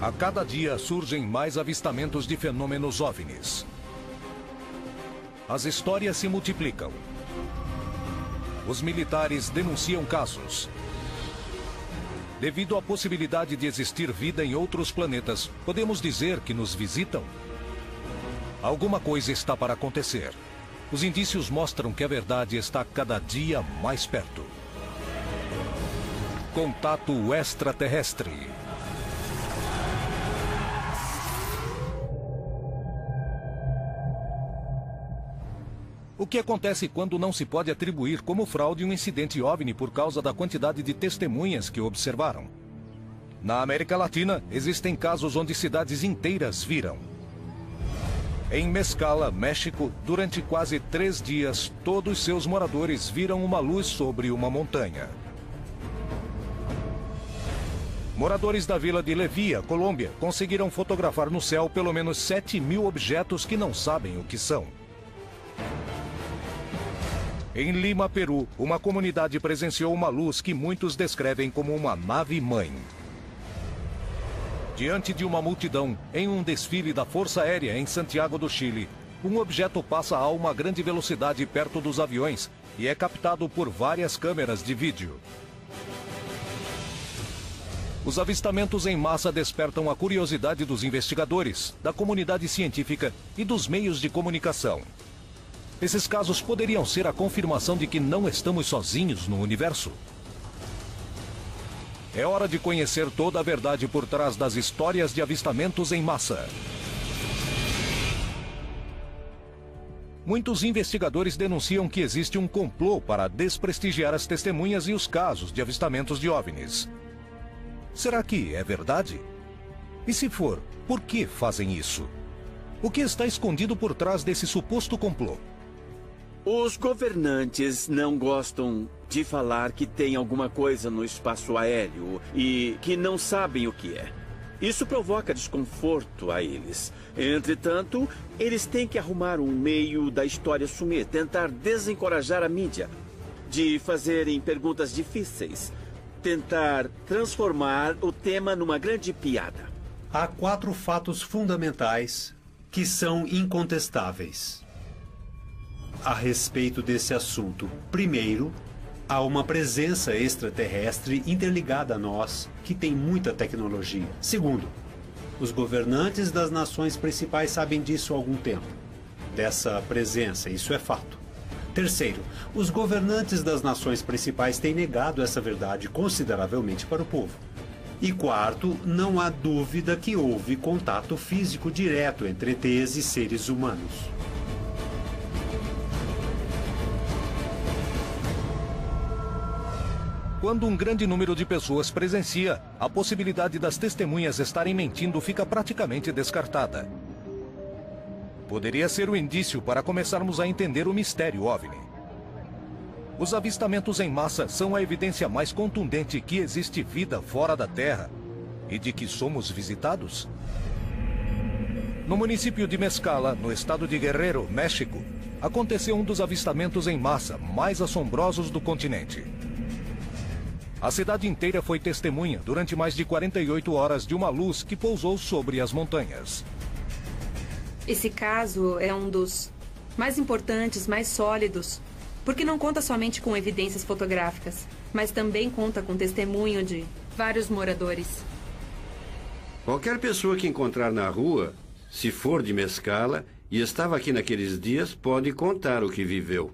A cada dia surgem mais avistamentos de fenômenos OVNIs. As histórias se multiplicam. Os militares denunciam casos. Devido à possibilidade de existir vida em outros planetas, podemos dizer que nos visitam? Alguma coisa está para acontecer. Os indícios mostram que a verdade está cada dia mais perto. Contato extraterrestre. O que acontece quando não se pode atribuir como fraude um incidente OVNI por causa da quantidade de testemunhas que observaram? Na América Latina, existem casos onde cidades inteiras viram. Em Mescala, México, durante quase 3 dias, todos seus moradores viram uma luz sobre uma montanha. Moradores da vila de Levia, Colômbia, conseguiram fotografar no céu pelo menos 7.000 objetos que não sabem o que são. Em Lima, Peru, uma comunidade presenciou uma luz que muitos descrevem como uma nave-mãe. Diante de uma multidão, em um desfile da Força Aérea em Santiago do Chile, um objeto passa a uma grande velocidade perto dos aviões e é captado por várias câmeras de vídeo. Os avistamentos em massa despertam a curiosidade dos investigadores, da comunidade científica e dos meios de comunicação. Esses casos poderiam ser a confirmação de que não estamos sozinhos no universo. É hora de conhecer toda a verdade por trás das histórias de avistamentos em massa. Muitos investigadores denunciam que existe um complô para desprestigiar as testemunhas e os casos de avistamentos de OVNIs. Será que é verdade? E se for, por que fazem isso? O que está escondido por trás desse suposto complô? Os governantes não gostam de falar que tem alguma coisa no espaço aéreo e que não sabem o que é. Isso provoca desconforto a eles. Entretanto, eles têm que arrumar um meio da história sumir, tentar desencorajar a mídia de fazerem perguntas difíceis, tentar transformar o tema numa grande piada. Há 4 fatos fundamentais que são incontestáveis a respeito desse assunto. Primeiro, há uma presença extraterrestre interligada a nós, que tem muita tecnologia. Segundo, os governantes das nações principais sabem disso há algum tempo, dessa presença, isso é fato. Terceiro, os governantes das nações principais têm negado essa verdade consideravelmente para o povo. E quarto, não há dúvida que houve contato físico direto entre ETs e seres humanos. Quando um grande número de pessoas presencia, a possibilidade das testemunhas estarem mentindo fica praticamente descartada. Poderia ser o indício para começarmos a entender o mistério OVNI. Os avistamentos em massa são a evidência mais contundente que existe vida fora da Terra e de que somos visitados. No município de Mescala, no estado de Guerrero, México, aconteceu um dos avistamentos em massa mais assombrosos do continente. A cidade inteira foi testemunha durante mais de 48 horas de uma luz que pousou sobre as montanhas. Esse caso é um dos mais importantes, mais sólidos, porque não conta somente com evidências fotográficas, mas também conta com testemunho de vários moradores. Qualquer pessoa que encontrar na rua, se for de Mescala e estava aqui naqueles dias, pode contar o que viveu.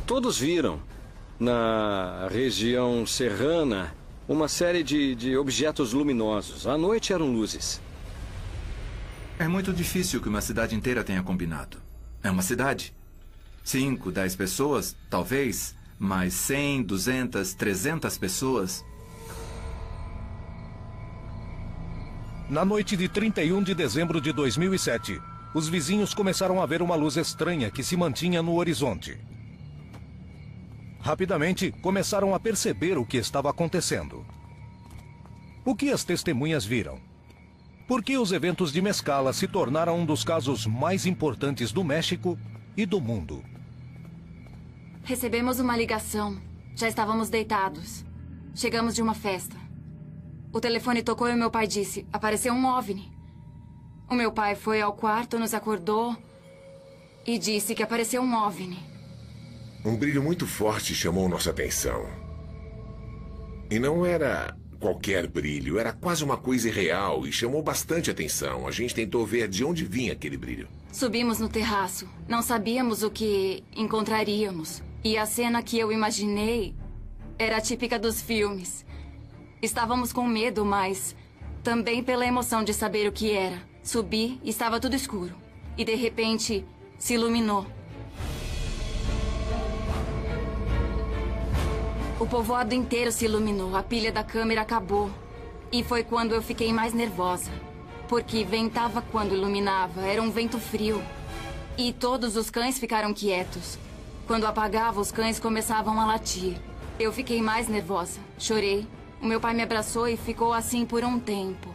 Todos viram, na região serrana, uma série de objetos luminosos. À noite eram luzes. É muito difícil que uma cidade inteira tenha combinado. É uma cidade. 5, 10 pessoas, talvez, mas 100, 200, 300 pessoas. Na noite de 31 de dezembro de 2007, os vizinhos começaram a ver uma luz estranha que se mantinha no horizonte. Rapidamente, começaram a perceber o que estava acontecendo. O que as testemunhas viram? Por que os eventos de Mescala se tornaram um dos casos mais importantes do México e do mundo? Recebemos uma ligação. Já estávamos deitados. Chegamos de uma festa. O telefone tocou e meu pai disse, apareceu um OVNI. O meu pai foi ao quarto, nos acordou e disse que apareceu um OVNI. Um brilho muito forte chamou nossa atenção. E não era qualquer brilho, era quase uma coisa irreal e chamou bastante atenção. A gente tentou ver de onde vinha aquele brilho. Subimos no terraço. Não sabíamos o que encontraríamos. E a cena que eu imaginei era típica dos filmes. Estávamos com medo, mas também pela emoção de saber o que era. Subi e estava tudo escuro. E de repente, se iluminou. O povoado inteiro se iluminou. A pilha da câmera acabou. E foi quando eu fiquei mais nervosa. Porque ventava quando iluminava. Era um vento frio. E todos os cães ficaram quietos. Quando apagava, os cães começavam a latir. Eu fiquei mais nervosa. Chorei. O meu pai me abraçou e ficou assim por um tempo.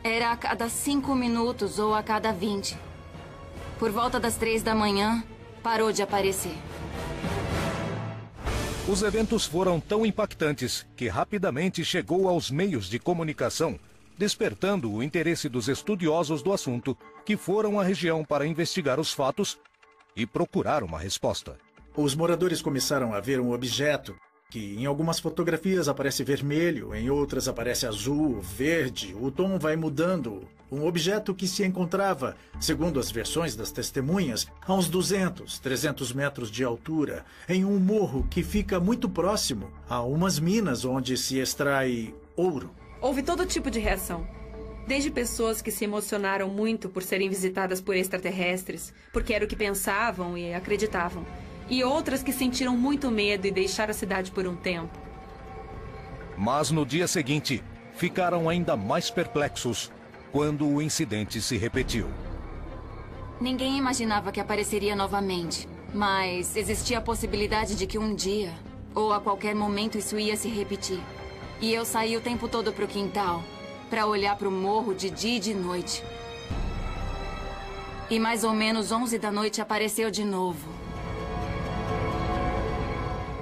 Era a cada 5 minutos ou a cada 20. Por volta das 3 da manhã, parou de aparecer. Os eventos foram tão impactantes que rapidamente chegou aos meios de comunicação, despertando o interesse dos estudiosos do assunto, que foram à região para investigar os fatos e procurar uma resposta. Os moradores começaram a ver um objeto que em algumas fotografias aparece vermelho, em outras aparece azul, verde, o tom vai mudando. Um objeto que se encontrava, segundo as versões das testemunhas, a uns 200, 300 metros de altura, em um morro que fica muito próximo a umas minas onde se extrai ouro. Houve todo tipo de reação. Desde pessoas que se emocionaram muito por serem visitadas por extraterrestres, porque era o que pensavam e acreditavam, e outras que sentiram muito medo e deixaram a cidade por um tempo. Mas no dia seguinte, ficaram ainda mais perplexos quando o incidente se repetiu. Ninguém imaginava que apareceria novamente, mas existia a possibilidade de que um dia, ou a qualquer momento, isso ia se repetir. E eu saí o tempo todo para o quintal, para olhar para o morro de dia e de noite. E mais ou menos 11 da noite apareceu de novo.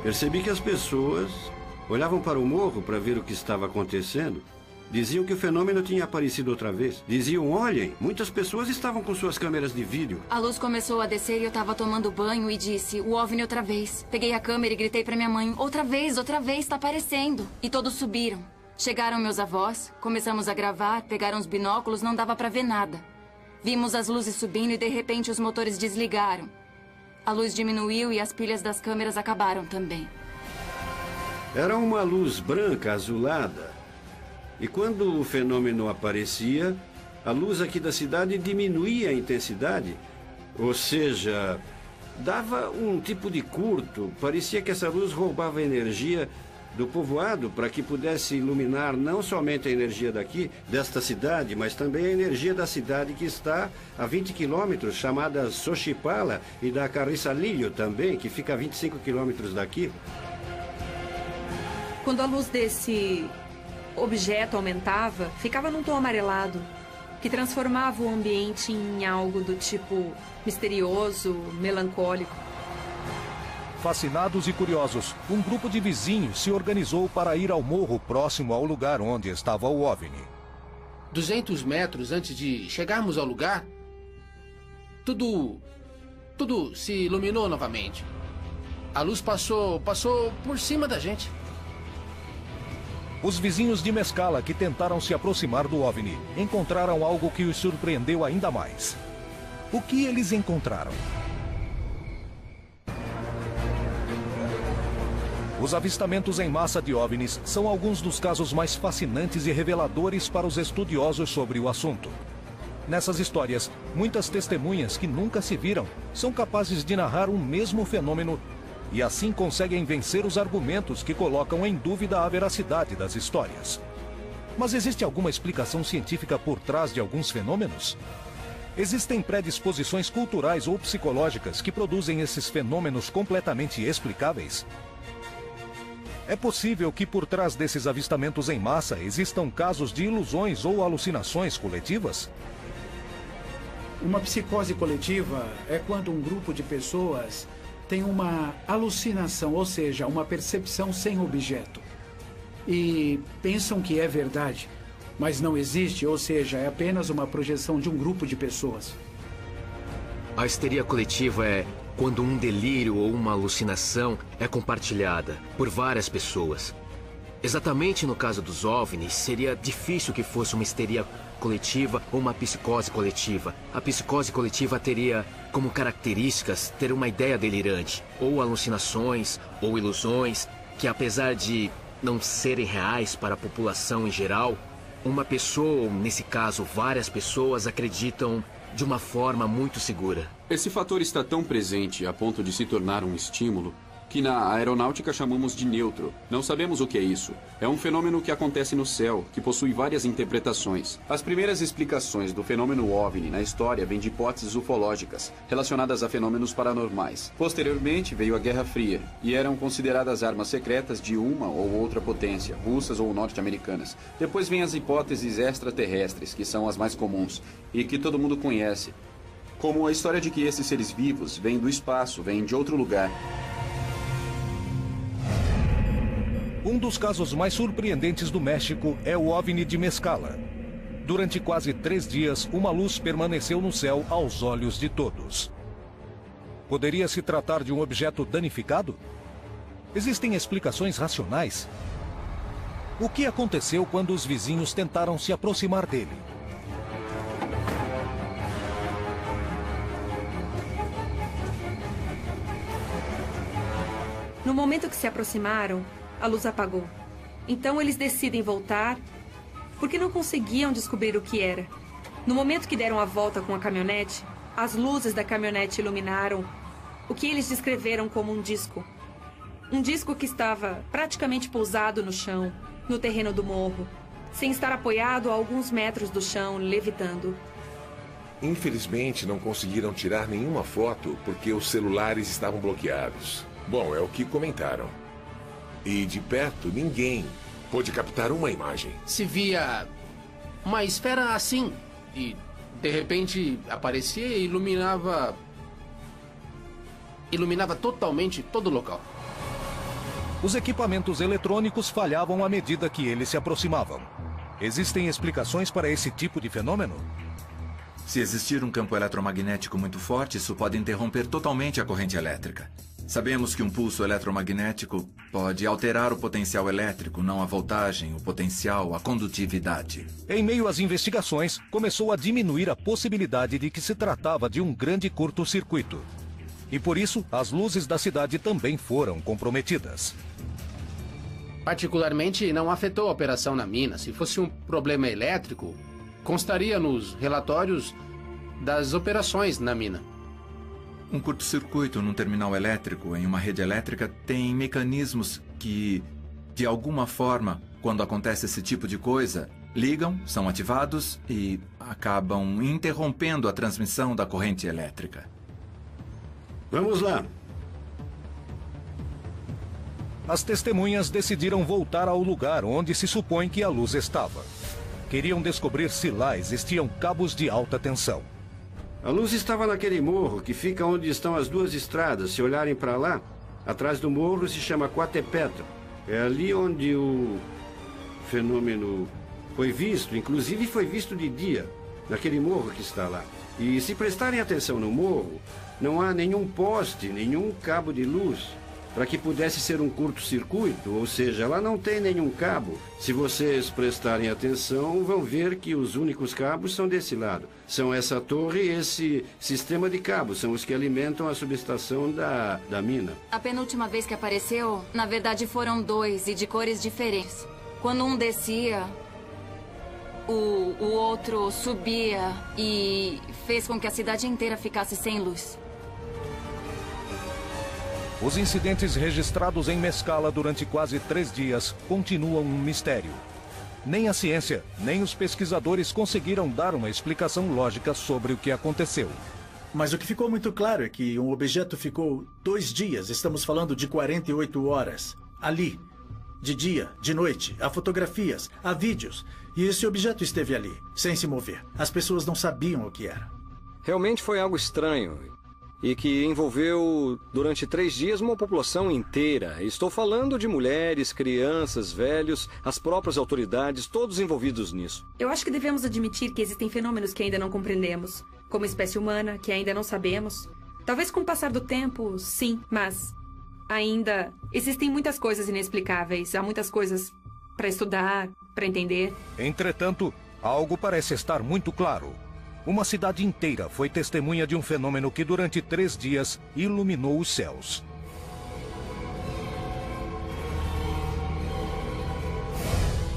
Percebi que as pessoas olhavam para o morro para ver o que estava acontecendo. Diziam que o fenômeno tinha aparecido outra vez. Diziam, olhem, muitas pessoas estavam com suas câmeras de vídeo. A luz começou a descer e eu estava tomando banho e disse, o OVNI outra vez. Peguei a câmera e gritei para minha mãe, outra vez, está aparecendo. E todos subiram. Chegaram meus avós, começamos a gravar, pegaram os binóculos, não dava para ver nada. Vimos as luzes subindo e de repente os motores desligaram. A luz diminuiu e as pilhas das câmeras acabaram também. Era uma luz branca azulada. E quando o fenômeno aparecia, a luz aqui da cidade diminuía a intensidade. Ou seja, dava um tipo de curto. Parecia que essa luz roubava energia do povoado para que pudesse iluminar não somente a energia daqui, desta cidade, mas também a energia da cidade que está a 20 quilômetros, chamada Xochipala, e da Carriçalillo também, que fica a 25 quilômetros daqui. Quando a luz desse objeto aumentava, ficava num tom amarelado, que transformava o ambiente em algo do tipo misterioso, melancólico. Fascinados e curiosos, um grupo de vizinhos se organizou para ir ao morro próximo ao lugar onde estava o OVNI. 200 metros antes de chegarmos ao lugar, tudo se iluminou novamente. A luz passou por cima da gente. Os vizinhos de Mescala que tentaram se aproximar do OVNI encontraram algo que os surpreendeu ainda mais. O que eles encontraram? Os avistamentos em massa de OVNIs são alguns dos casos mais fascinantes e reveladores para os estudiosos sobre o assunto. Nessas histórias, muitas testemunhas que nunca se viram são capazes de narrar o mesmo fenômeno e assim conseguem vencer os argumentos que colocam em dúvida a veracidade das histórias. Mas existe alguma explicação científica por trás de alguns fenômenos? Existem predisposições culturais ou psicológicas que produzem esses fenômenos completamente explicáveis? É possível que por trás desses avistamentos em massa existam casos de ilusões ou alucinações coletivas? Uma psicose coletiva é quando um grupo de pessoas tem uma alucinação, ou seja, uma percepção sem objeto. e pensam que é verdade, mas não existe, ou seja, é apenas uma projeção de um grupo de pessoas. A histeria coletiva é quando um delírio ou uma alucinação é compartilhada por várias pessoas. Exatamente no caso dos OVNIs, seria difícil que fosse uma histeria coletiva ou uma psicose coletiva. A psicose coletiva teria como características ter uma ideia delirante, ou alucinações, ou ilusões, que apesar de não serem reais para a população em geral, uma pessoa, ou nesse caso várias pessoas, acreditam de uma forma muito segura. Esse fator está tão presente a ponto de se tornar um estímulo que na aeronáutica chamamos de neutro. Não sabemos o que é isso. É um fenômeno que acontece no céu, que possui várias interpretações. As primeiras explicações do fenômeno OVNI na história vêm de hipóteses ufológicas, relacionadas a fenômenos paranormais. Posteriormente veio a Guerra Fria, e eram consideradas armas secretas de uma ou outra potência, russas ou norte-americanas. Depois vêm as hipóteses extraterrestres, que são as mais comuns, e que todo mundo conhece. Como a história de que esses seres vivos vêm do espaço, vêm de outro lugar. Um dos casos mais surpreendentes do México é o OVNI de Mescala. Durante quase 3 dias, uma luz permaneceu no céu aos olhos de todos. Poderia se tratar de um objeto danificado? Existem explicações racionais? O que aconteceu quando os vizinhos tentaram se aproximar dele? No momento que se aproximaram, a luz apagou. Então eles decidem voltar porque não conseguiam descobrir o que era. No momento que deram a volta com a caminhonete, as luzes da caminhonete iluminaram o que eles descreveram como um disco. Um disco que estava praticamente pousado no chão, no terreno do morro, sem estar apoiado a alguns metros do chão, levitando. Infelizmente, não conseguiram tirar nenhuma foto porque os celulares estavam bloqueados. Bom, é o que comentaram. E de perto, ninguém pôde captar uma imagem. Se via uma esfera assim, e de repente aparecia e iluminava totalmente todo o local. Os equipamentos eletrônicos falhavam à medida que eles se aproximavam. Existem explicações para esse tipo de fenômeno? Se existir um campo eletromagnético muito forte, isso pode interromper totalmente a corrente elétrica. Sabemos que um pulso eletromagnético pode alterar o potencial elétrico, não a voltagem, o potencial, a condutividade. Em meio às investigações, começou a diminuir a possibilidade de que se tratava de um grande curto-circuito. E por isso, as luzes da cidade também foram comprometidas. Particularmente, não afetou a operação na mina. Se fosse um problema elétrico, constaria nos relatórios das operações na mina. Um curto-circuito num terminal elétrico, em uma rede elétrica, tem mecanismos que, de alguma forma, quando acontece esse tipo de coisa, ligam, são ativados e acabam interrompendo a transmissão da corrente elétrica. Vamos lá. As testemunhas decidiram voltar ao lugar onde se supõe que a luz estava. Queriam descobrir se lá existiam cabos de alta tensão. A luz estava naquele morro que fica onde estão as duas estradas. Se olharem para lá, atrás do morro se chama Coatepetl. É ali onde o fenômeno foi visto, inclusive foi visto de dia, naquele morro que está lá. E se prestarem atenção no morro, não há nenhum poste, nenhum cabo de luz para que pudesse ser um curto-circuito, ou seja, lá não tem nenhum cabo. Se vocês prestarem atenção, vão ver que os únicos cabos são desse lado. São essa torre e esse sistema de cabos, são os que alimentam a subestação da mina. A penúltima vez que apareceu, na verdade foram 2 e de cores diferentes. Quando um descia, o outro subia e fez com que a cidade inteira ficasse sem luz. Os incidentes registrados em Mescala durante quase 3 dias continuam um mistério. Nem a ciência, nem os pesquisadores conseguiram dar uma explicação lógica sobre o que aconteceu. Mas o que ficou muito claro é que um objeto ficou 2 dias, estamos falando de 48 horas, ali. De dia, de noite, há fotografias, há vídeos. E esse objeto esteve ali, sem se mover. As pessoas não sabiam o que era. Realmente foi algo estranho. e que envolveu durante 3 dias uma população inteira. Estou falando de mulheres, crianças, velhos, as próprias autoridades, todos envolvidos nisso. Eu acho que devemos admitir que existem fenômenos que ainda não compreendemos, como espécie humana, que ainda não sabemos. Talvez com o passar do tempo, sim, mas ainda existem muitas coisas inexplicáveis. Há muitas coisas para estudar, para entender. Entretanto, algo parece estar muito claro. Uma cidade inteira foi testemunha de um fenômeno que durante 3 dias iluminou os céus.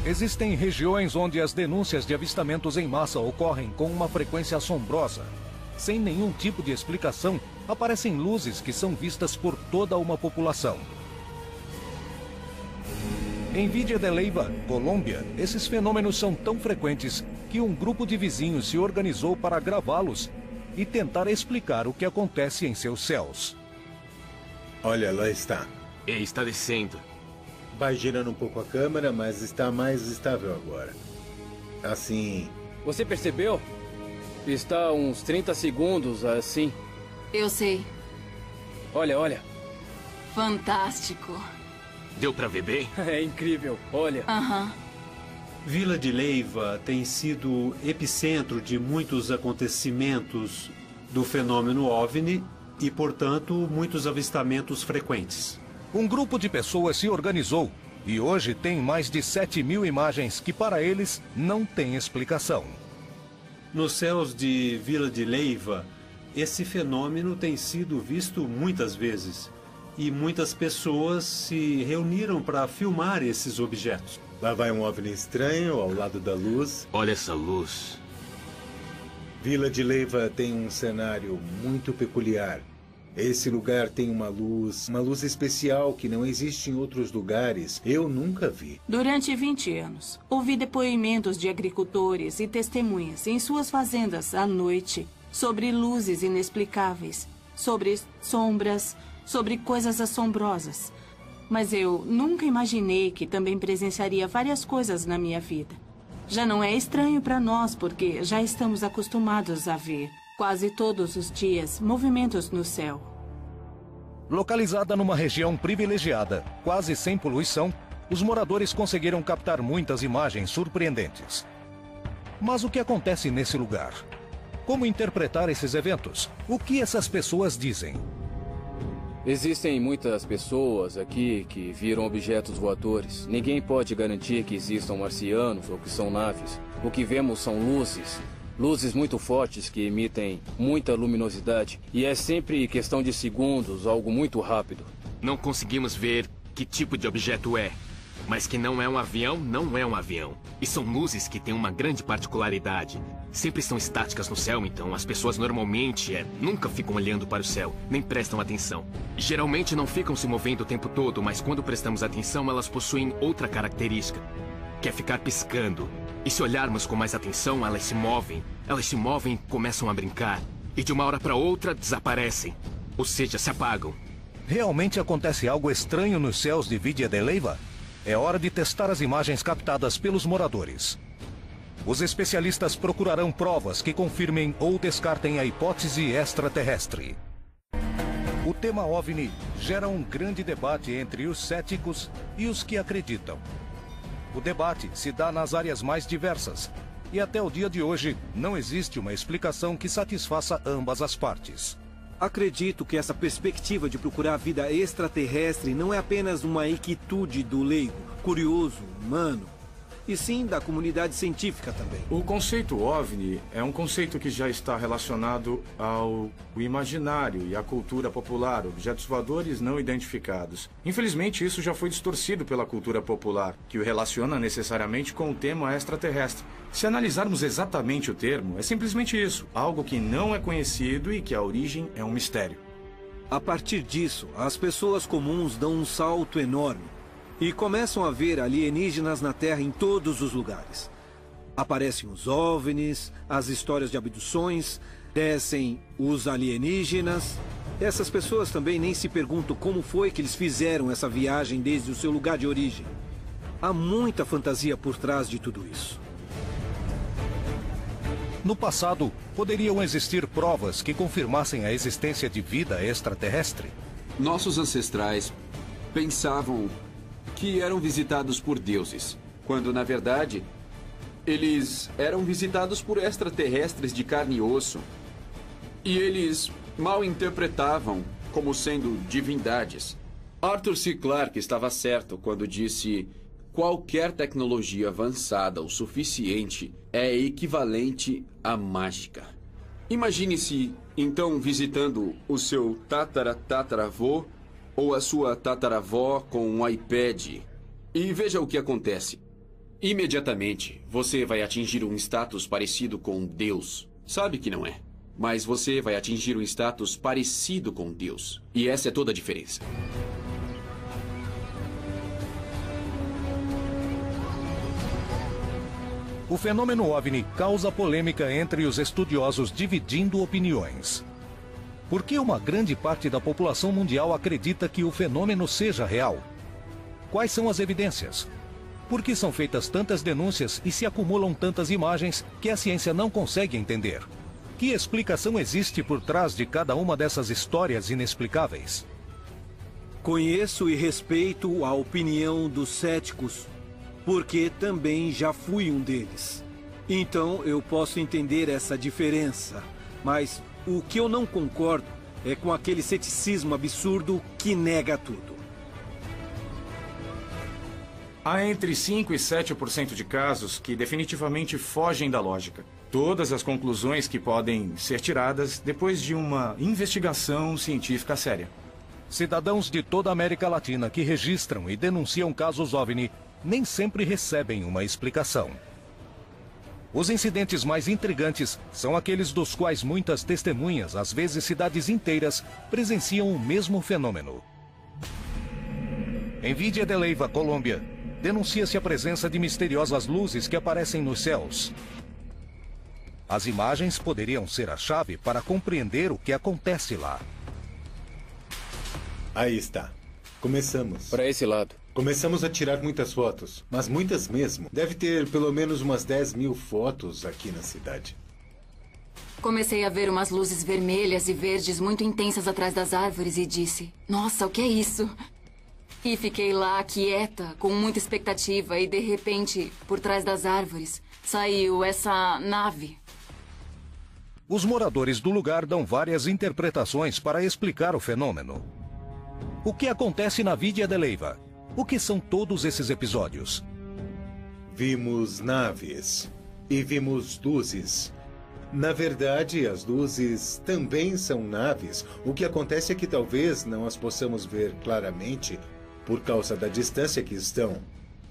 Existem regiões onde as denúncias de avistamentos em massa ocorrem com uma frequência assombrosa. Sem nenhum tipo de explicação, aparecem luzes que são vistas por toda uma população. Em Villa de Leyva, Colômbia, esses fenômenos são tão frequentes que um grupo de vizinhos se organizou para gravá-los e tentar explicar o que acontece em seus céus. Olha, lá está. Está descendo. Vai girando um pouco a câmera, mas está mais estável agora. Assim... Você percebeu? Está uns 30 segundos assim. Eu sei. Olha, olha. Fantástico. Deu pra ver bem? É incrível, olha. Aham. Villa de Leyva tem sido epicentro de muitos acontecimentos do fenômeno OVNI e, portanto, muitos avistamentos frequentes. Um grupo de pessoas se organizou e hoje tem mais de 7.000 imagens que para eles não têm explicação. Nos céus de Villa de Leyva, esse fenômeno tem sido visto muitas vezes e muitas pessoas se reuniram para filmar esses objetos. Lá vai um OVNI estranho ao lado da luz. Olha essa luz. Villa de Leyva tem um cenário muito peculiar. Esse lugar tem uma luz especial que não existe em outros lugares. Eu nunca vi. Durante 20 anos, ouvi depoimentos de agricultores e testemunhas em suas fazendas à noite sobre luzes inexplicáveis, sobre sombras, sobre coisas assombrosas. Mas eu nunca imaginei que também presenciaria várias coisas na minha vida. Já não é estranho para nós, porque já estamos acostumados a ver, quase todos os dias, movimentos no céu. Localizada numa região privilegiada, quase sem poluição, os moradores conseguiram captar muitas imagens surpreendentes. Mas o que acontece nesse lugar? Como interpretar esses eventos? O que essas pessoas dizem? Existem muitas pessoas aqui que viram objetos voadores. Ninguém pode garantir que existam marcianos ou que são naves. O que vemos são luzes. Luzes muito fortes que emitem muita luminosidade. E é sempre questão de segundos, algo muito rápido. Não conseguimos ver que tipo de objeto é. Mas que não é um avião, não é um avião. E são luzes que têm uma grande particularidade. Sempre estão estáticas no céu, então as pessoas normalmente nunca ficam olhando para o céu, nem prestam atenção. Geralmente não ficam se movendo o tempo todo, mas quando prestamos atenção, elas possuem outra característica, que é ficar piscando. E se olharmos com mais atenção, elas se movem e começam a brincar. E de uma hora para outra, desaparecem. Ou seja, se apagam. Realmente acontece algo estranho nos céus de Villa de Leyva? É hora de testar as imagens captadas pelos moradores. Os especialistas procurarão provas que confirmem ou descartem a hipótese extraterrestre. O tema OVNI gera um grande debate entre os céticos e os que acreditam. O debate se dá nas áreas mais diversas e até o dia de hoje não existe uma explicação que satisfaça ambas as partes. Acredito que essa perspectiva de procurar vida extraterrestre não é apenas uma inquietude do leigo, curioso, humano, e sim da comunidade científica também. O conceito OVNI é um conceito que já está relacionado ao imaginário e à cultura popular, objetos voadores não identificados. Infelizmente, isso já foi distorcido pela cultura popular, que o relaciona necessariamente com o tema extraterrestre. Se analisarmos exatamente o termo, é simplesmente isso, algo que não é conhecido e que a origem é um mistério. A partir disso, as pessoas comuns dão um salto enorme e começam a ver alienígenas na Terra em todos os lugares. Aparecem os OVNIs, as histórias de abduções, descem os alienígenas. Essas pessoas também nem se perguntam como foi que eles fizeram essa viagem desde o seu lugar de origem. Há muita fantasia por trás de tudo isso. No passado, poderiam existir provas que confirmassem a existência de vida extraterrestre? Nossos ancestrais pensavam que eram visitados por deuses, quando, na verdade, eles eram visitados por extraterrestres de carne e osso. E eles mal interpretavam como sendo divindades. Arthur C. Clarke estava certo quando disse: qualquer tecnologia avançada o suficiente é equivalente à mágica. Imagine-se, então, visitando o seu tataravô ou a sua tataravó com um iPad. E veja o que acontece. Imediatamente, você vai atingir um status parecido com Deus. Sabe que não é. Mas você vai atingir um status parecido com Deus. E essa é toda a diferença. O fenômeno OVNI causa polêmica entre os estudiosos, dividindo opiniões. Por que uma grande parte da população mundial acredita que o fenômeno seja real? Quais são as evidências? Por que são feitas tantas denúncias e se acumulam tantas imagens que a ciência não consegue entender? Que explicação existe por trás de cada uma dessas histórias inexplicáveis? Conheço e respeito a opinião dos céticos, porque também já fui um deles. Então eu posso entender essa diferença, mas o que eu não concordo é com aquele ceticismo absurdo que nega tudo. Há entre 5% e 7% de casos que definitivamente fogem da lógica. Todas as conclusões que podem ser tiradas depois de uma investigação científica séria. Cidadãos de toda a América Latina que registram e denunciam casos OVNI nem sempre recebem uma explicação. Os incidentes mais intrigantes são aqueles dos quais muitas testemunhas, às vezes cidades inteiras, presenciam o mesmo fenômeno. Em Vidia de Leyva, Colômbia, denuncia-se a presença de misteriosas luzes que aparecem nos céus. As imagens poderiam ser a chave para compreender o que acontece lá. Aí está. Começamos. Para esse lado. Começamos a tirar muitas fotos, mas muitas mesmo. Deve ter pelo menos umas 10.000 fotos aqui na cidade. Comecei a ver umas luzes vermelhas e verdes muito intensas atrás das árvores e disse: nossa, o que é isso? E fiquei lá, quieta, com muita expectativa, e de repente, por trás das árvores, saiu essa nave. Os moradores do lugar dão várias interpretações para explicar o fenômeno. O que acontece na Vidia de Leyva? O que são todos esses episódios? Vimos naves e vimos luzes. Na verdade, as luzes também são naves. O que acontece é que talvez não as possamos ver claramente por causa da distância que estão,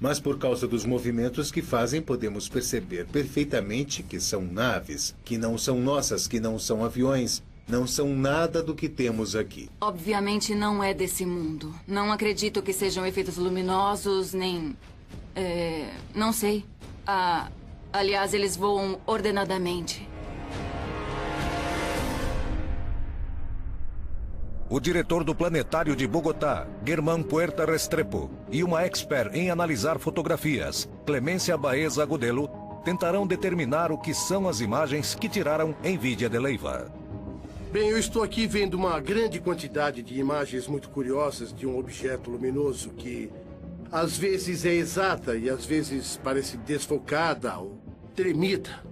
mas por causa dos movimentos que fazem, podemos perceber perfeitamente que são naves, que não são nossas, que não são aviões, não são nada do que temos aqui. Obviamente não é desse mundo. Não acredito que sejam efeitos luminosos, nem... não sei. Aliás, eles voam ordenadamente. O diretor do Planetário de Bogotá, Germán Puerta Restrepo, e uma expert em analisar fotografias, Clemência Baeza Agudelo, tentarão determinar o que são as imagens que tiraram em Vidia de Leyva. Bem, eu estou aqui vendo uma grande quantidade de imagens muito curiosas de um objeto luminoso que às vezes é exata e às vezes parece desfocada ou tremida.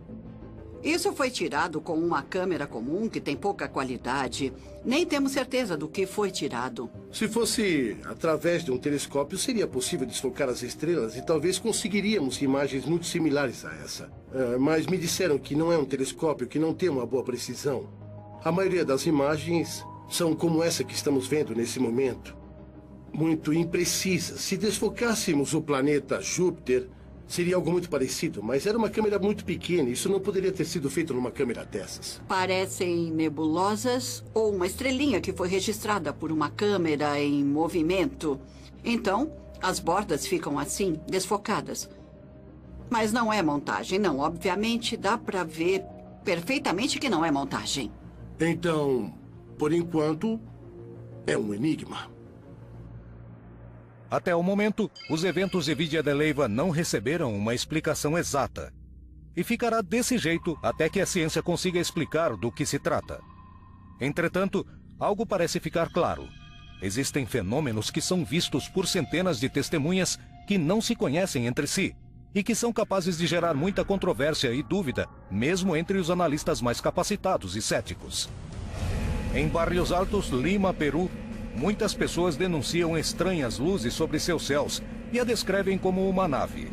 Isso foi tirado com uma câmera comum que tem pouca qualidade. Nem temos certeza do que foi tirado. Se fosse através de um telescópio, seria possível desfocar as estrelas e talvez conseguiríamos imagens muito similares a essa. Mas me disseram que não é um telescópio, que não tem uma boa precisão. A maioria das imagens são como essa que estamos vendo nesse momento. Muito imprecisas. Se desfocássemos o planeta Júpiter, seria algo muito parecido, mas era uma câmera muito pequena. Isso não poderia ter sido feito numa câmera dessas. Parecem nebulosas ou uma estrelinha que foi registrada por uma câmera em movimento. Então, as bordas ficam assim, desfocadas. Mas não é montagem, não. Obviamente, dá para ver perfeitamente que não é montagem. Então, por enquanto, é um enigma. Até o momento, os eventos de Vidia de Leyva não receberam uma explicação exata. E ficará desse jeito até que a ciência consiga explicar do que se trata. Entretanto, algo parece ficar claro. Existem fenômenos que são vistos por centenas de testemunhas que não se conhecem entre si e que são capazes de gerar muita controvérsia e dúvida, mesmo entre os analistas mais capacitados e céticos. Em Barrios Altos, Lima, Peru, muitas pessoas denunciam estranhas luzes sobre seus céus e a descrevem como uma nave.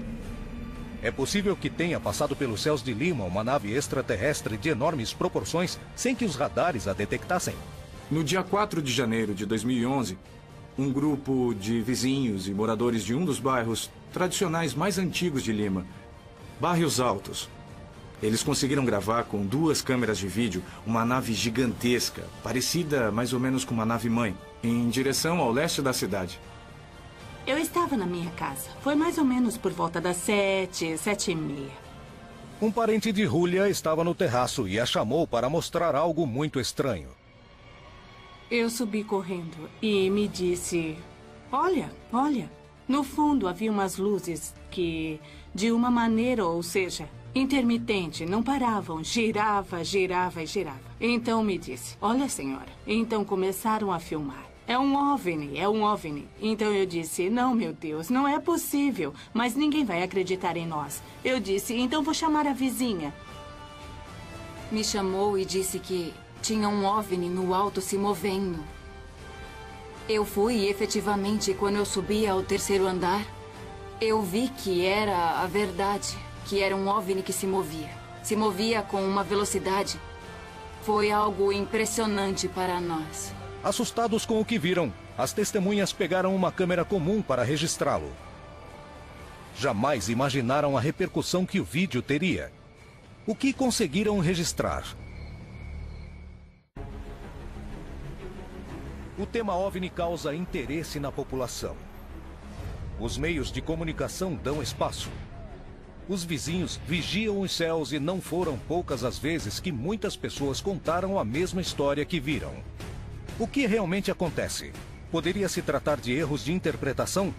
É possível que tenha passado pelos céus de Lima uma nave extraterrestre de enormes proporções sem que os radares a detectassem. No dia 4 de janeiro de 2011, um grupo de vizinhos e moradores de um dos bairros tradicionais mais antigos de Lima, Barrios Altos, eles conseguiram gravar com 2 câmeras de vídeo uma nave gigantesca, parecida mais ou menos com uma nave-mãe, em direção ao leste da cidade. Eu estava na minha casa. Foi mais ou menos por volta das 7h30. Um parente de Julia estava no terraço e a chamou para mostrar algo muito estranho. Eu subi correndo e me disse... Olha. No fundo havia umas luzes que, de uma maneira, ou seja, intermitente, não paravam. Girava. Então me disse... Olha, senhora. Então começaram a filmar. É um OVNI. Então eu disse, não, meu Deus, não é possível. Mas ninguém vai acreditar em nós. Eu disse, então vou chamar a vizinha. Me chamou e disse que tinha um OVNI no alto se movendo. Eu fui e, efetivamente, quando eu subi ao 3º andar, eu vi que era a verdade, que era um OVNI que se movia. Se movia com uma velocidade. Foi algo impressionante para nós. Assustados com o que viram, as testemunhas pegaram uma câmera comum para registrá-lo. Jamais imaginaram a repercussão que o vídeo teria. O que conseguiram registrar? O tema OVNI causa interesse na população. Os meios de comunicação dão espaço. Os vizinhos vigiam os céus e não foram poucas as vezes que muitas pessoas contaram a mesma história que viram. O que realmente acontece? Poderia se tratar de erros de interpretação?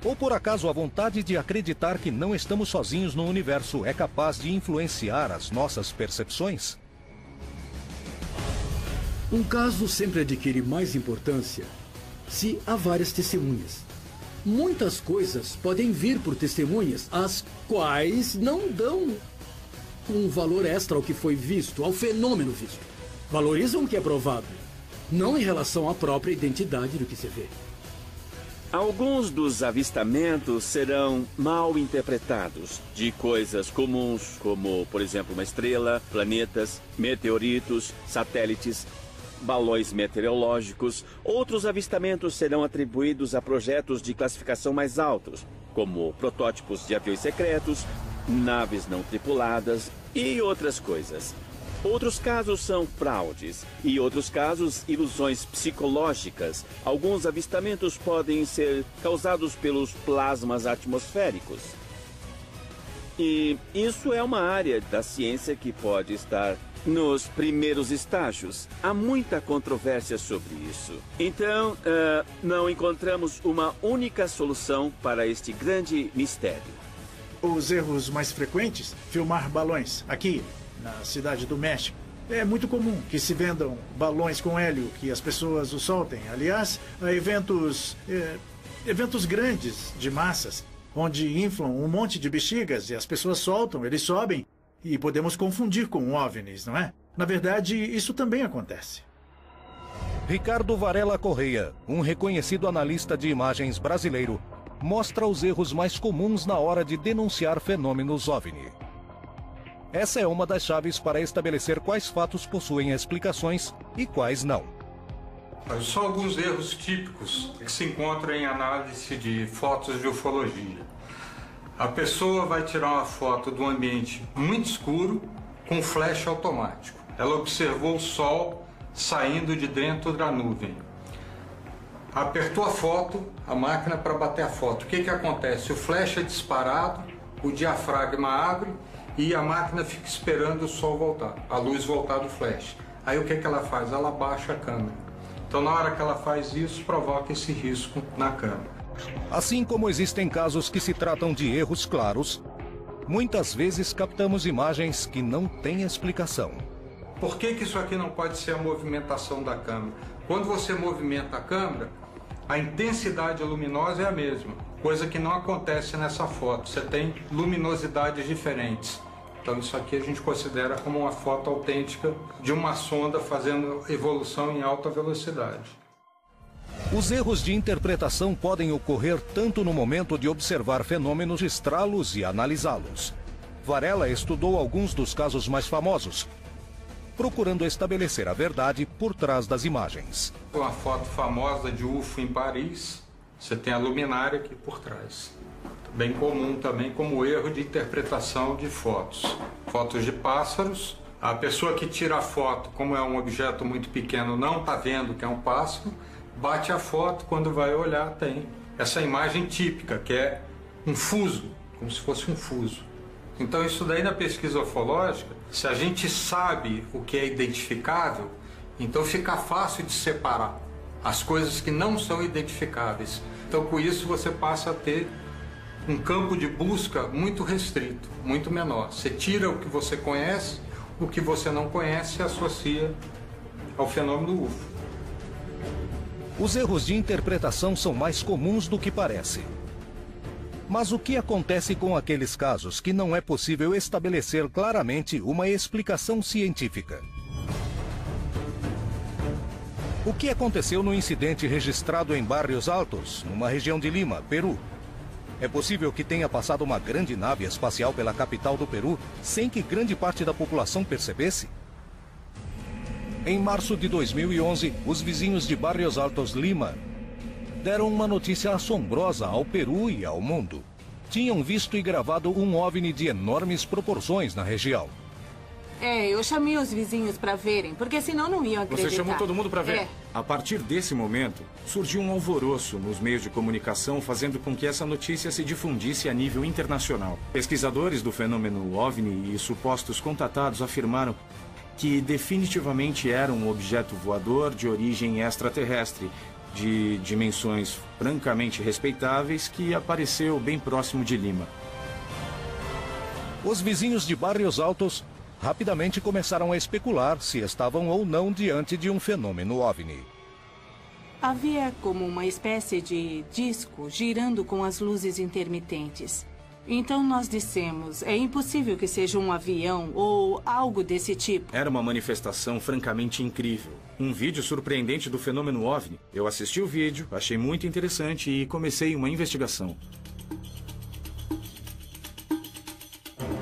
Ou por acaso a vontade de acreditar que não estamos sozinhos no universo é capaz de influenciar as nossas percepções? Um caso sempre adquire mais importância se há várias testemunhas. Muitas coisas podem vir por testemunhas, as quais não dão um valor extra ao que foi visto, ao fenômeno visto. Valorizam o que é provável, não em relação à própria identidade do que se vê. Alguns dos avistamentos serão mal interpretados de coisas comuns, como, por exemplo, uma estrela, planetas, meteoritos, satélites, balões meteorológicos. Outros avistamentos serão atribuídos a projetos de classificação mais altos, como protótipos de aviões secretos, naves não tripuladas e outras coisas. Outros casos são fraudes e outros casos ilusões psicológicas. Alguns avistamentos podem ser causados pelos plasmas atmosféricos. E isso é uma área da ciência que pode estar nos primeiros estágios. Há muita controvérsia sobre isso. Então, não encontramos uma única solução para este grande mistério. Os erros mais frequentes, filmar balões. Aqui, na cidade do México, é muito comum que se vendam balões com hélio, que as pessoas o soltem. Aliás, há eventos grandes de massas, onde inflam um monte de bexigas e as pessoas soltam, eles sobem, e podemos confundir com OVNIs, não é? Na verdade, isso também acontece. Ricardo Varela Correia, um reconhecido analista de imagens brasileiro, mostra os erros mais comuns na hora de denunciar fenômenos OVNI. Essa é uma das chaves para estabelecer quais fatos possuem explicações e quais não. São alguns erros típicos que se encontram em análise de fotos de ufologia. A pessoa vai tirar uma foto de um ambiente muito escuro com flash automático. Ela observou o sol saindo de dentro da nuvem. Apertou a foto, a máquina para bater a foto. O que acontece? O flash é disparado, o diafragma abre e a máquina fica esperando o sol voltar, a luz voltar do flash. Aí o que ela faz? Ela baixa a câmera. Então na hora que ela faz isso, provoca esse risco na câmera. Assim como existem casos que se tratam de erros claros, muitas vezes captamos imagens que não têm explicação. Por que isso aqui não pode ser a movimentação da câmera? Quando você movimenta a câmera, a intensidade luminosa é a mesma, coisa que não acontece nessa foto. Você tem luminosidades diferentes. Então isso aqui a gente considera como uma foto autêntica de uma sonda fazendo evolução em alta velocidade. Os erros de interpretação podem ocorrer tanto no momento de observar fenômenos, registrá-los e analisá-los. Varela estudou alguns dos casos mais famosos, procurando estabelecer a verdade por trás das imagens. Uma foto famosa de UFO em Paris, você tem a luminária aqui por trás. Bem comum também como erro de interpretação de fotos. Fotos de pássaros, a pessoa que tira a foto, como é um objeto muito pequeno, não está vendo que é um pássaro, bate a foto, quando vai olhar tem essa imagem típica, que é um fuso, como se fosse um fuso. Então isso daí na pesquisa ufológica, se a gente sabe o que é identificável, então fica fácil de separar as coisas que não são identificáveis. Então com isso você passa a ter um campo de busca muito restrito, muito menor. Você tira o que você conhece, o que você não conhece e associa ao fenômeno UFO. Os erros de interpretação são mais comuns do que parece. Mas o que acontece com aqueles casos que não é possível estabelecer claramente uma explicação científica? O que aconteceu no incidente registrado em Barrios Altos, numa região de Lima, Peru? É possível que tenha passado uma grande nave espacial pela capital do Peru sem que grande parte da população percebesse? Em março de 2011, os vizinhos de Barrios Altos, Lima, deram uma notícia assombrosa ao Peru e ao mundo. Tinham visto e gravado um OVNI de enormes proporções na região. Eu chamei os vizinhos para verem, porque senão não iam acreditar. Você chamou todo mundo para ver? A partir desse momento, surgiu um alvoroço nos meios de comunicação, fazendo com que essa notícia se difundisse a nível internacional. Pesquisadores do fenômeno OVNI e supostos contatados afirmaram que definitivamente era um objeto voador de origem extraterrestre, de dimensões francamente respeitáveis, que apareceu bem próximo de Lima. Os vizinhos de Barrios Altos rapidamente começaram a especular se estavam ou não diante de um fenômeno OVNI. Havia como uma espécie de disco girando com as luzes intermitentes. Então nós dissemos, é impossível que seja um avião ou algo desse tipo. Era uma manifestação francamente incrível. Um vídeo surpreendente do fenômeno OVNI. Eu assisti o vídeo, achei muito interessante e comecei uma investigação.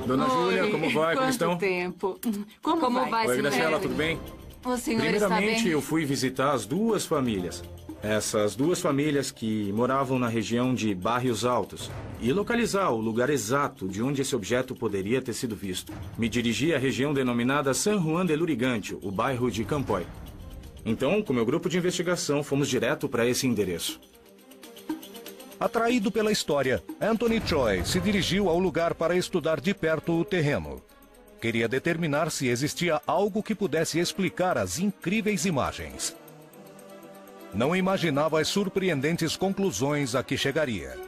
Dona Júlia, como vai? Como estão? Quanto tempo? Como vai, Oi, Graciela, tudo bem? O senhor Primeiramente, está bem? eu fui visitar as duas famílias. Essas duas famílias que moravam na região de Barrios Altos. E localizar o lugar exato de onde esse objeto poderia ter sido visto. Me dirigi à região denominada San Juan de Lurigancho, o bairro de Campoy. Então, com meu grupo de investigação, fomos direto para esse endereço. Atraído pela história, Anthony Choi se dirigiu ao lugar para estudar de perto o terreno. Queria determinar se existia algo que pudesse explicar as incríveis imagens. Não imaginava as surpreendentes conclusões a que chegaria.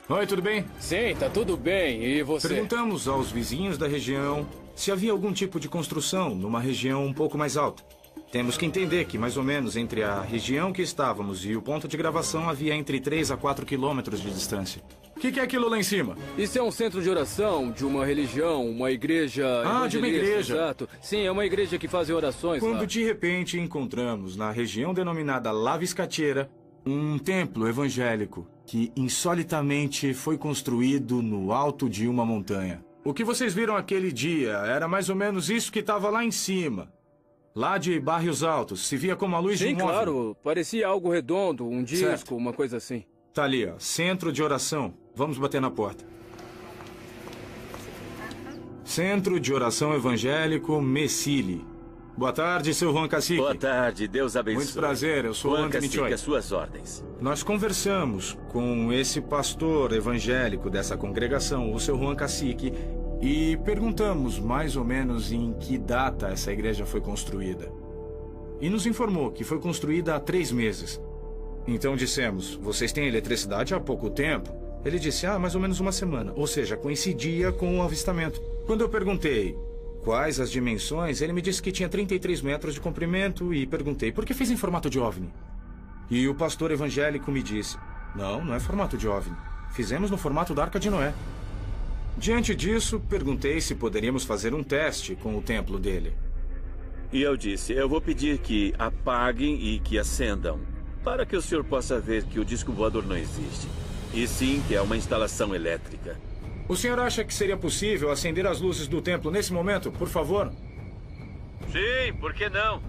Oi, tudo bem? Sim, tá tudo bem. E você? Perguntamos aos vizinhos da região se havia algum tipo de construção numa região um pouco mais alta. Temos que entender que, mais ou menos, entre a região que estávamos e o ponto de gravação havia entre 3 a 4 quilômetros de distância. O que é aquilo lá em cima? Isso é um centro de oração de uma religião, uma igreja... de uma igreja. Exato. Sim, é uma igreja que faz orações Quando lá. de repente encontramos, na região denominada La Viscacheira, um templo evangélico que insolitamente foi construído no alto de uma montanha. O que vocês viram aquele dia era mais ou menos isso que estava lá em cima. Lá de Barrios Altos, se via como a luz de um Sim, móvel. claro. Parecia algo redondo, um disco, Certo. uma coisa assim. Tá ali, ó. Centro de oração. Vamos bater na porta. Centro de Oração Evangélico Messili. Boa tarde, seu Juan Cacique. Boa tarde, Deus abençoe. Muito prazer, eu sou o Juan Anthony Cacique, Choi. às suas ordens. Nós conversamos com esse pastor evangélico dessa congregação, o seu Juan Cacique, e perguntamos mais ou menos em que data essa igreja foi construída. E nos informou que foi construída há 3 meses. Então dissemos, vocês têm eletricidade há pouco tempo, Ele disse, mais ou menos uma semana. Ou seja, coincidia com o avistamento. Quando eu perguntei quais as dimensões, ele me disse que tinha 33 metros de comprimento e perguntei, por que fez em formato de OVNI? E o pastor evangélico me disse, não é formato de OVNI. Fizemos no formato da Arca de Noé. Diante disso, perguntei se poderíamos fazer um teste com o templo dele. E eu disse, eu vou pedir que apaguem e que acendam, para que o senhor possa ver que o disco voador não existe. E sim que é uma instalação elétrica. O senhor acha que seria possível acender as luzes do templo nesse momento, por favor? Sim, por que não?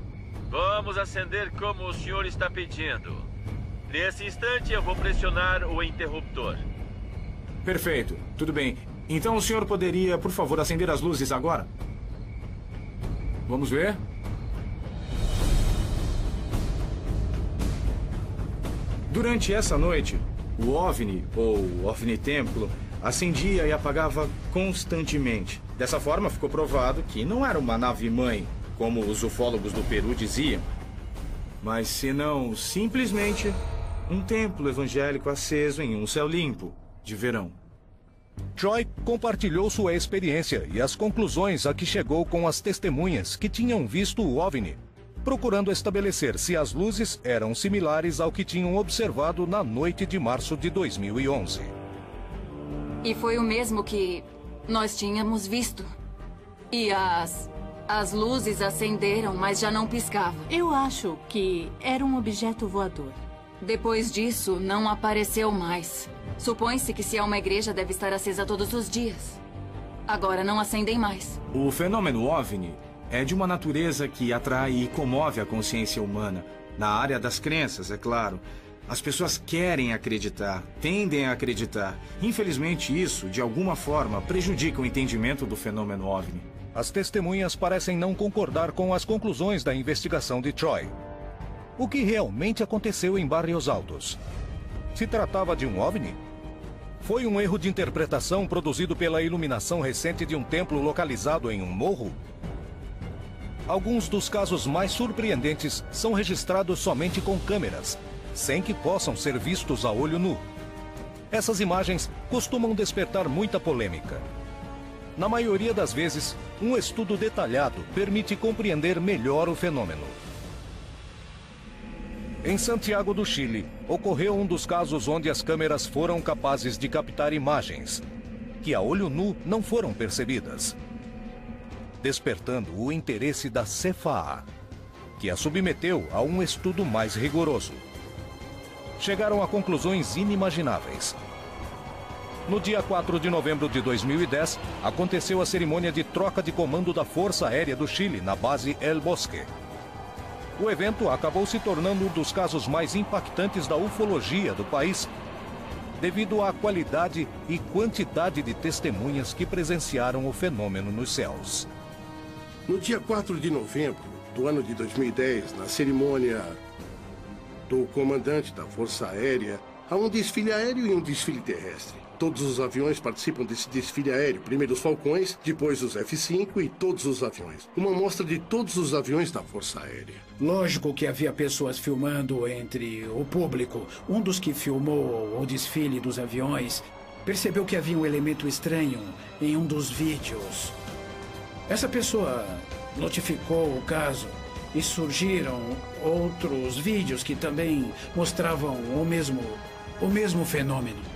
Vamos acender como o senhor está pedindo. Nesse instante eu vou pressionar o interruptor. Perfeito, tudo bem. Então o senhor poderia, por favor, acender as luzes agora? Vamos ver? Durante essa noite, o OVNI, ou OVNI Templo, acendia e apagava constantemente. Dessa forma, ficou provado que não era uma nave-mãe, como os ufólogos do Peru diziam, mas senão simplesmente um templo evangélico aceso em um céu limpo de verão. Troy compartilhou sua experiência e as conclusões a que chegou com as testemunhas que tinham visto o OVNI, procurando estabelecer se as luzes eram similares ao que tinham observado na noite de março de 2011. E foi o mesmo que nós tínhamos visto. E as luzes acenderam, mas já não piscavam. Eu acho que era um objeto voador. Depois disso, não apareceu mais. Supõe-se que se é uma igreja, deve estar acesa todos os dias. Agora não acendem mais. O fenômeno OVNI é de uma natureza que atrai e comove a consciência humana. Na área das crenças, é claro. As pessoas querem acreditar, tendem a acreditar. Infelizmente, isso, de alguma forma, prejudica o entendimento do fenômeno OVNI. As testemunhas parecem não concordar com as conclusões da investigação de Troy. O que realmente aconteceu em Barrios Altos? Se tratava de um OVNI? Foi um erro de interpretação produzido pela iluminação recente de um templo localizado em um morro? Alguns dos casos mais surpreendentes são registrados somente com câmeras, sem que possam ser vistos a olho nu. Essas imagens costumam despertar muita polêmica. Na maioria das vezes, um estudo detalhado permite compreender melhor o fenômeno. Em Santiago do Chile, ocorreu um dos casos onde as câmeras foram capazes de captar imagens que a olho nu não foram percebidas, despertando o interesse da CFAA, que a submeteu a um estudo mais rigoroso. Chegaram a conclusões inimagináveis. No dia 4 de novembro de 2010, aconteceu a cerimônia de troca de comando da Força Aérea do Chile na base El Bosque. O evento acabou se tornando um dos casos mais impactantes da ufologia do país, devido à qualidade e quantidade de testemunhas que presenciaram o fenômeno nos céus. No dia 4 de novembro do ano de 2010, na cerimônia do comandante da Força Aérea, há um desfile aéreo e um desfile terrestre. Todos os aviões participam desse desfile aéreo. Primeiro os Falcões, depois os F-5 e todos os aviões. Uma amostra de todos os aviões da Força Aérea. Lógico que havia pessoas filmando entre o público. Um dos que filmou o desfile dos aviões percebeu que havia um elemento estranho em um dos vídeos. Essa pessoa notificou o caso e surgiram outros vídeos que também mostravam o mesmo fenômeno.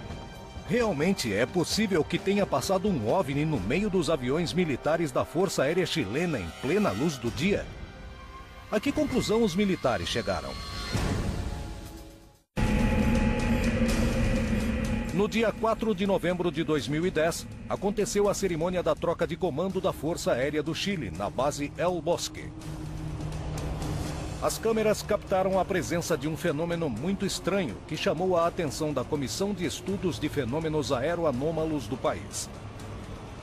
Realmente é possível que tenha passado um OVNI no meio dos aviões militares da Força Aérea Chilena em plena luz do dia? A que conclusão os militares chegaram? No dia 4 de novembro de 2010, aconteceu a cerimônia da troca de comando da Força Aérea do Chile, na base El Bosque. As câmeras captaram a presença de um fenômeno muito estranho que chamou a atenção da Comissão de Estudos de Fenômenos Aeroanômalos do país.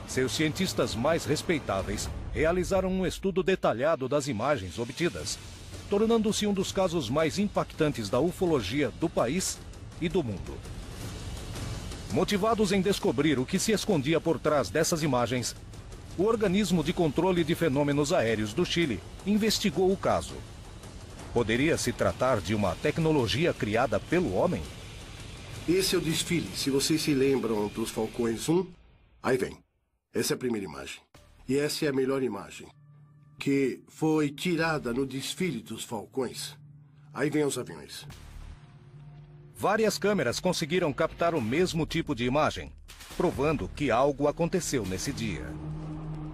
Seus cientistas mais respeitáveis realizaram um estudo detalhado das imagens obtidas, tornando-se um dos casos mais impactantes da ufologia do país e do mundo. Motivados em descobrir o que se escondia por trás dessas imagens, o Organismo de Controle de Fenômenos Aéreos do Chile investigou o caso. Poderia se tratar de uma tecnologia criada pelo homem? Esse é o desfile. Se vocês se lembram dos Falcões 1, aí vem. Essa é a primeira imagem. E essa é a melhor imagem, que foi tirada no desfile dos Falcões. Aí vem os aviões. Várias câmeras conseguiram captar o mesmo tipo de imagem, provando que algo aconteceu nesse dia.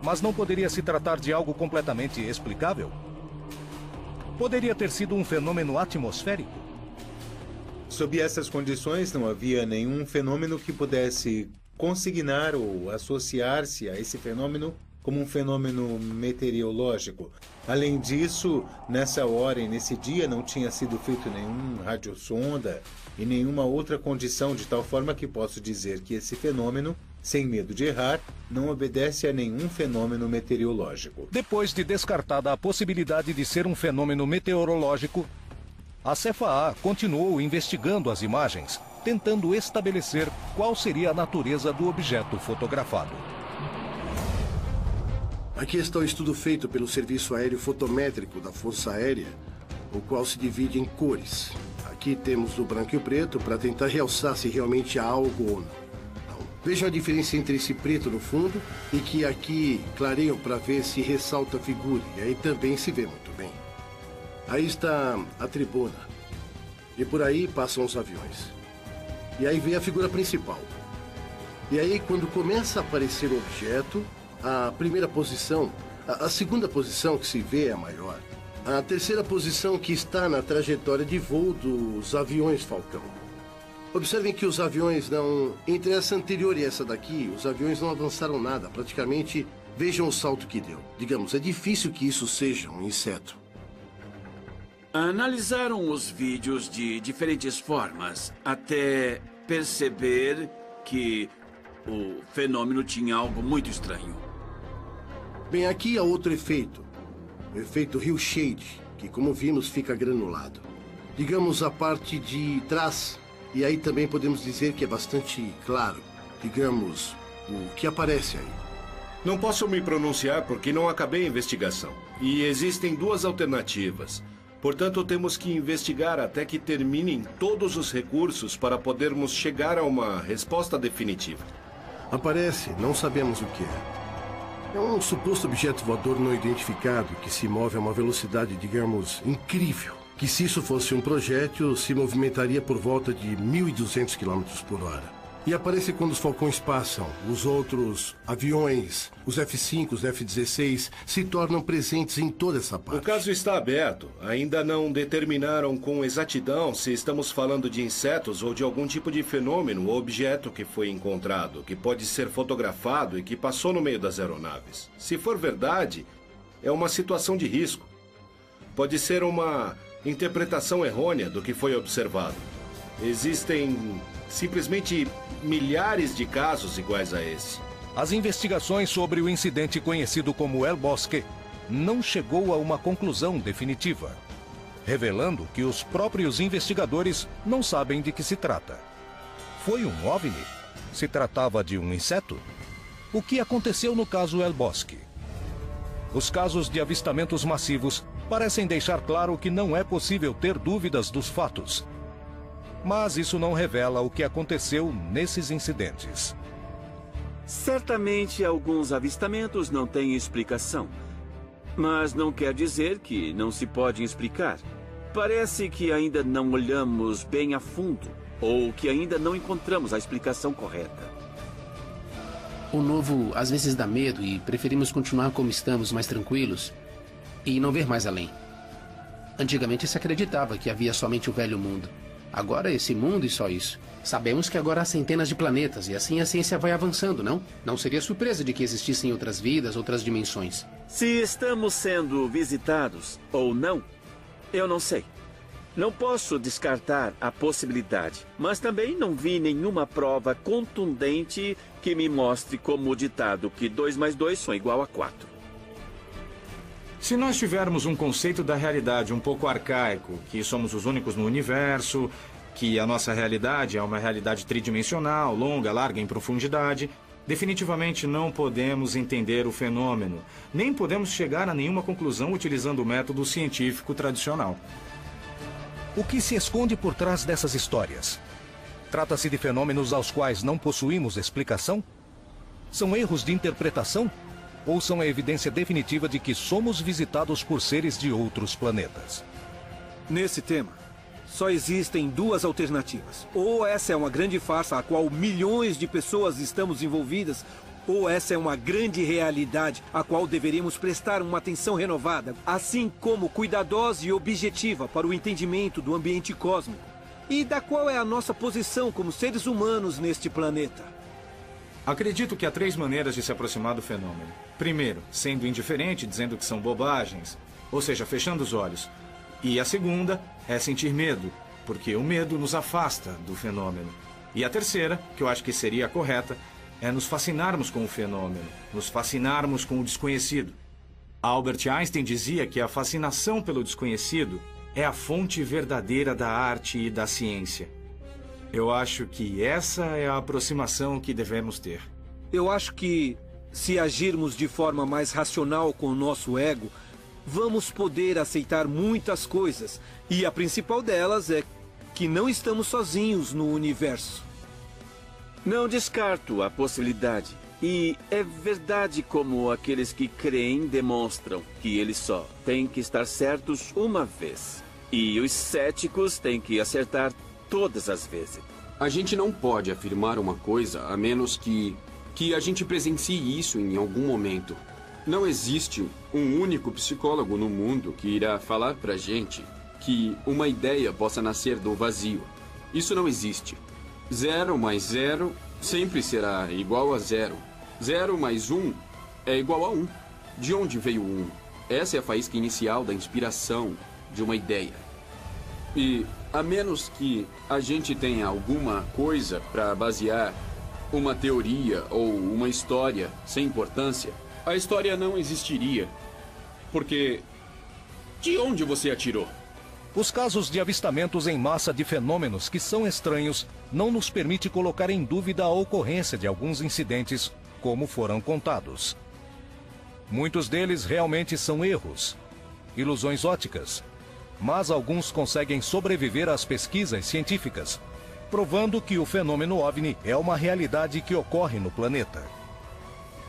Mas não poderia se tratar de algo completamente explicável? Poderia ter sido um fenômeno atmosférico? Sob essas condições, não havia nenhum fenômeno que pudesse consignar ou associar-se a esse fenômeno como um fenômeno meteorológico. Além disso, nessa hora e nesse dia não tinha sido feito nenhum radiosonda e nenhuma outra condição, de tal forma que posso dizer que esse fenômeno, sem medo de errar, não obedece a nenhum fenômeno meteorológico. Depois de descartada a possibilidade de ser um fenômeno meteorológico, a CFAA continuou investigando as imagens, tentando estabelecer qual seria a natureza do objeto fotografado. Aqui está o estudo feito pelo Serviço Aéreo Fotométrico da Força Aérea, o qual se divide em cores. Aqui temos o branco e o preto para tentar realçar se realmente há algo ou não. Vejam a diferença entre esse preto no fundo e que aqui clareiam para ver se ressalta a figura. E aí também se vê muito bem. Aí está a tribuna. E por aí passam os aviões. E aí vem a figura principal. E aí quando começa a aparecer o objeto, a primeira posição, a segunda posição que se vê é a maior. A terceira posição que está na trajetória de voo dos aviões Falcão. Observem que os aviões não... Entre essa anterior e essa daqui, os aviões não avançaram nada. Praticamente, vejam o salto que deu. Digamos, é difícil que isso seja um inseto. Analisaram os vídeos de diferentes formas, até perceber que o fenômeno tinha algo muito estranho. Bem, aqui há outro efeito. O efeito Hillshade, que como vimos fica granulado. Digamos a parte de trás, e aí também podemos dizer que é bastante claro. Digamos, o que aparece aí. Não posso me pronunciar porque não acabei a investigação. E existem duas alternativas. Portanto, temos que investigar até que terminem todos os recursos para podermos chegar a uma resposta definitiva. Aparece, não sabemos o que é. É um suposto objeto voador não identificado que se move a uma velocidade, digamos, incrível. Que se isso fosse um projétil, se movimentaria por volta de 1.200 km por hora. E aparece quando os Falcões passam. Os outros aviões, os F-5, os F-16, se tornam presentes em toda essa parte. O caso está aberto. Ainda não determinaram com exatidão se estamos falando de insetos ou de algum tipo de fenômeno ou objeto que foi encontrado, que pode ser fotografado e que passou no meio das aeronaves. Se for verdade, é uma situação de risco. Pode ser uma interpretação errônea do que foi observado. Existem simplesmente milhares de casos iguais a esse. As investigações sobre o incidente conhecido como El Bosque não chegou a uma conclusão definitiva, revelando que os próprios investigadores não sabem de que se trata. Foi um OVNI? Se tratava de um inseto? O que aconteceu no caso El Bosque? Os casos de avistamentos massivos parecem deixar claro que não é possível ter dúvidas dos fatos. Mas isso não revela o que aconteceu nesses incidentes. Certamente alguns avistamentos não têm explicação. Mas não quer dizer que não se pode explicar. Parece que ainda não olhamos bem a fundo, ou que ainda não encontramos a explicação correta. O novo às vezes dá medo e preferimos continuar como estamos, mais tranquilos, e não ver mais além. Antigamente se acreditava que havia somente o velho mundo. Agora esse mundo e só isso. Sabemos que agora há centenas de planetas e assim a ciência vai avançando, não? Não seria surpresa de que existissem outras vidas, outras dimensões. Se estamos sendo visitados ou não, eu não sei. Não posso descartar a possibilidade, mas também não vi nenhuma prova contundente que me mostre como o ditado que 2 mais 2 são igual a 4. Se nós tivermos um conceito da realidade um pouco arcaico, que somos os únicos no universo, que a nossa realidade é uma realidade tridimensional, longa, larga em profundidade, definitivamente não podemos entender o fenômeno, nem podemos chegar a nenhuma conclusão utilizando o método científico tradicional. O que se esconde por trás dessas histórias? Trata-se de fenômenos aos quais não possuímos explicação? São erros de interpretação? Ou são a evidência definitiva de que somos visitados por seres de outros planetas? Nesse tema, só existem duas alternativas. Ou essa é uma grande farsa a qual milhões de pessoas estamos envolvidas, ou essa é uma grande realidade a qual deveríamos prestar uma atenção renovada, assim como cuidadosa e objetiva para o entendimento do ambiente cósmico e da qual é a nossa posição como seres humanos neste planeta. Acredito que há 3 maneiras de se aproximar do fenômeno. Primeiro, sendo indiferente, dizendo que são bobagens, ou seja, fechando os olhos. E a segunda é sentir medo, porque o medo nos afasta do fenômeno. E a terceira, que eu acho que seria a correta, é nos fascinarmos com o fenômeno, nos fascinarmos com o desconhecido. Albert Einstein dizia que a fascinação pelo desconhecido é a fonte verdadeira da arte e da ciência. Eu acho que essa é a aproximação que devemos ter. Eu acho que, se agirmos de forma mais racional com o nosso ego, vamos poder aceitar muitas coisas. E a principal delas é que não estamos sozinhos no universo. Não descarto a possibilidade. E é verdade como aqueles que creem demonstram que eles só têm que estar certos uma vez. E os céticos têm que acertar todas as vezes. A gente não pode afirmar uma coisa a menos que a gente presencie isso em algum momento. Não existe um único psicólogo no mundo que irá falar pra gente que uma ideia possa nascer do vazio. Isso não existe. 0 mais 0 sempre será igual a 0. 0 mais 1 é igual a 1. De onde veio o 1? Essa é a faísca inicial da inspiração de uma ideia. E, a menos que a gente tenha alguma coisa para basear uma teoria ou uma história sem importância, a história não existiria. Porque de onde você atirou? Os casos de avistamentos em massa de fenômenos que são estranhos não nos permite colocar em dúvida a ocorrência de alguns incidentes, como foram contados. Muitos deles realmente são erros, ilusões ópticas, mas alguns conseguem sobreviver às pesquisas científicas, provando que o fenômeno OVNI é uma realidade que ocorre no planeta.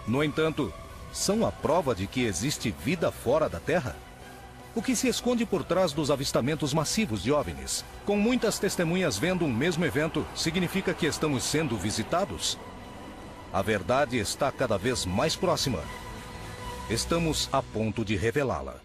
No entanto, são a prova de que existe vida fora da Terra? O que se esconde por trás dos avistamentos massivos de OVNIs? Com muitas testemunhas vendo um mesmo evento, significa que estamos sendo visitados? A verdade está cada vez mais próxima. Estamos a ponto de revelá-la.